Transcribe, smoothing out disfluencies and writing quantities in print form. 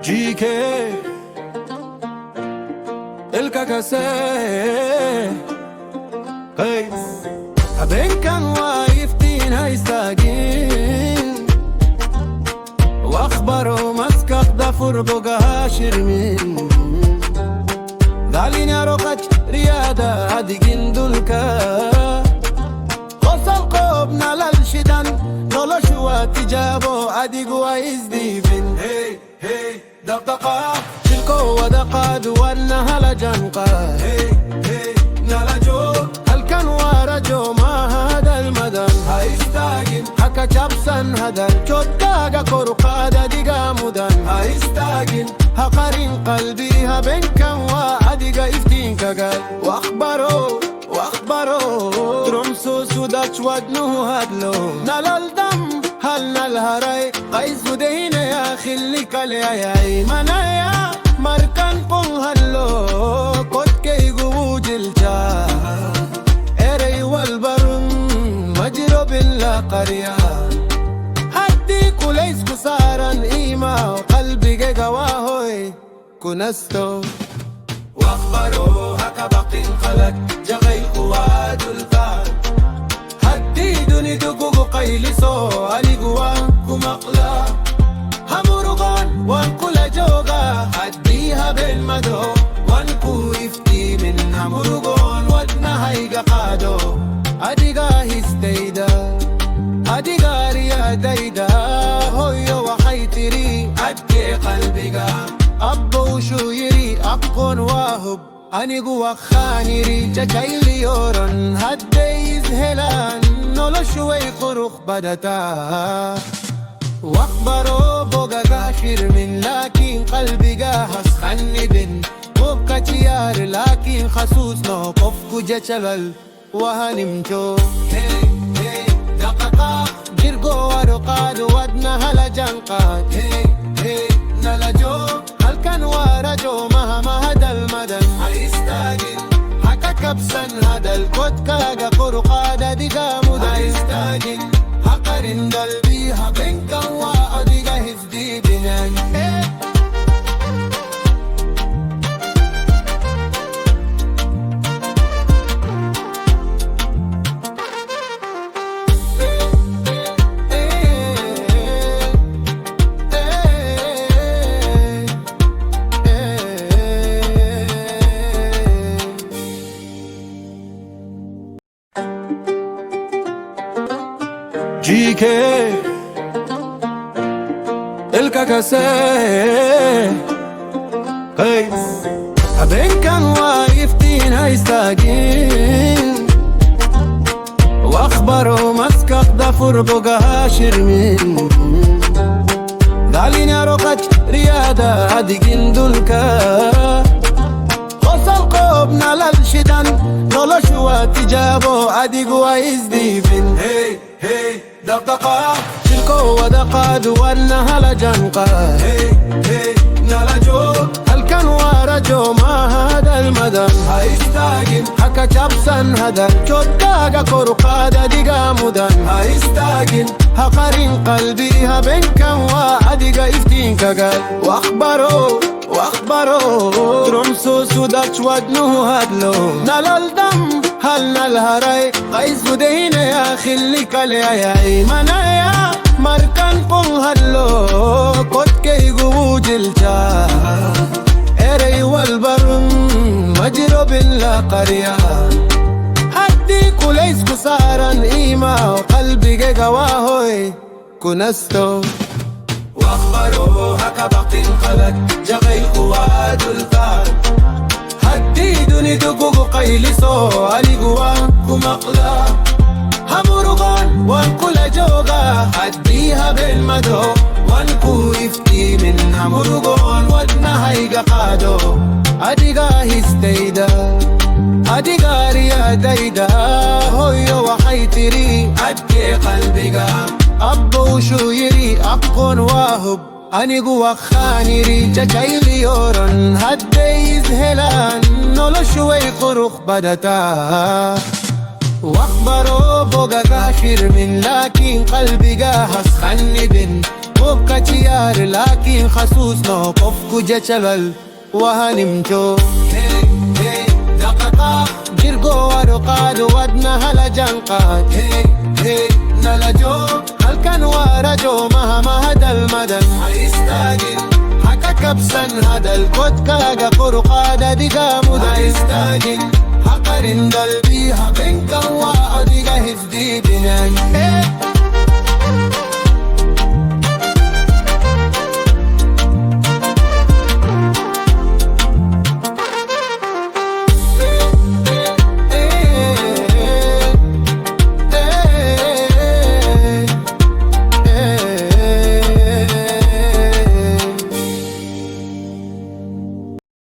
جيكي الكاكاسي قيس أبين كان وايفتين هايستاقين واخبروا مسكق دفر بقها شرمين دالين يا روكاج ريادة أدقين دولكا قصل قوبنا للشدان نولو شوات جابو أدقوا إزديفين هي هي دقدقة شلكو ودقاد وانها لجنقة هي هي نالجو هل كان ورجو ما هذا المدن هايستاقين حكا جابسن هذا الجوداقا كورقادة ديقا مدن هايستاقين هقارين قلبي هبين كان وادقا افتين كاقال واخبرو ترمسو سوداش ودنو هادلو نالال دم هل نالهراي قيس ودين يا خلي كالياي منايا مركان قل هلو قد كي قوج الجا اري والبرم مجرو بالله قريا هدي كوليس خسارا إيما وقلبي قواهوي كنستو واخبروا هكا باقي خلق جغي قواد الفار هديدوني دقوق قيلسو أليقوا كمقلا همرغان وانكو لجوغا هديها بالمدو وانكو يفتي من همرغان ودنا هيقا قادو أديقا هستيدا أديقا رياديدا هويو وحيتري أدكي قلبيقا أبو شو يري أبقون واهب أنيقو وخانيري جاكايلي يورن هديز هلان نولو شوي خروخ بدتا واخبرو بوغا غاشر من لكن قلبي غاهس خندن بوكا تيار لكن خصوص نو قفكو جچلل وهنمتو هي هي دقاقا جرقو ورقاد ودنا هلا جنقات هي هي نلجو هل كان ورجو مهما هدا المدن هايستاقين حكا كبسن هدا الكود كاقا قرقادة ديقا مدن هايستاقين حقرين قلبي حقين كان واديقا هفدي بنان جيكي الكاكاسي قيس أبين كان وايفتين هايستاقين واخبروا مسكق دفر بقها شرمين دالين يا روكاج ريادة أدقين دولكا قصل قوبنا للشدان نولو شوات جابو أدقوا إزديفين هي هي دقدقة شلكو ودقاد وانها لجنقة هي هي نالجو هل كان ورجو ما هذا المدن هايستاقين حكا جابسن هذا الجوداقا كورقادة ديقا مدن هايستاقين هقارين قلبي هبين كان وادقا افتين كاقال واخبرو ترمسو سوداش ودنو هادلو نالال دم هل نالهراي قيس ودين يا خلي كالياي منايا مركان قل هلو قد كي قوج الجا اري والبرم مجرو بالله قريا هدي كوليس خسارا إيما وقلبي قواهوي كنستو واخبروا هكا باقي خلق جغي قواد الفار هديدوني دقوق قيلسو أليقوا كمقلا همرغان وانكو لجوغا هديها بالمدو وانكو يفتي من همرغان ودنا هيقا قادو أديقا هستيدا أديقا رياديدا هويو وحيتري أدكي قلبيقا أبو شو يري أبقون واهب أنيقو وخانيري جاكايلي يورن هديز هلان نولو شوي خروخ بدتا واخبرو بوغا غاشر من لكن قلبي غاهس خندن بوكا تيار دار لكن خصوص نوقفكو جشلل وهنمتو دققا جرقو ورقاد ودنا هلا جنقات نلجو هل كان ورجو مهما هدى المدى هيستاجل حكا كبسا هذا الكود كاقا قرقادة دقا مدى هيستاجل حقرين قلبي حقين كوا أدقا هفدي بنان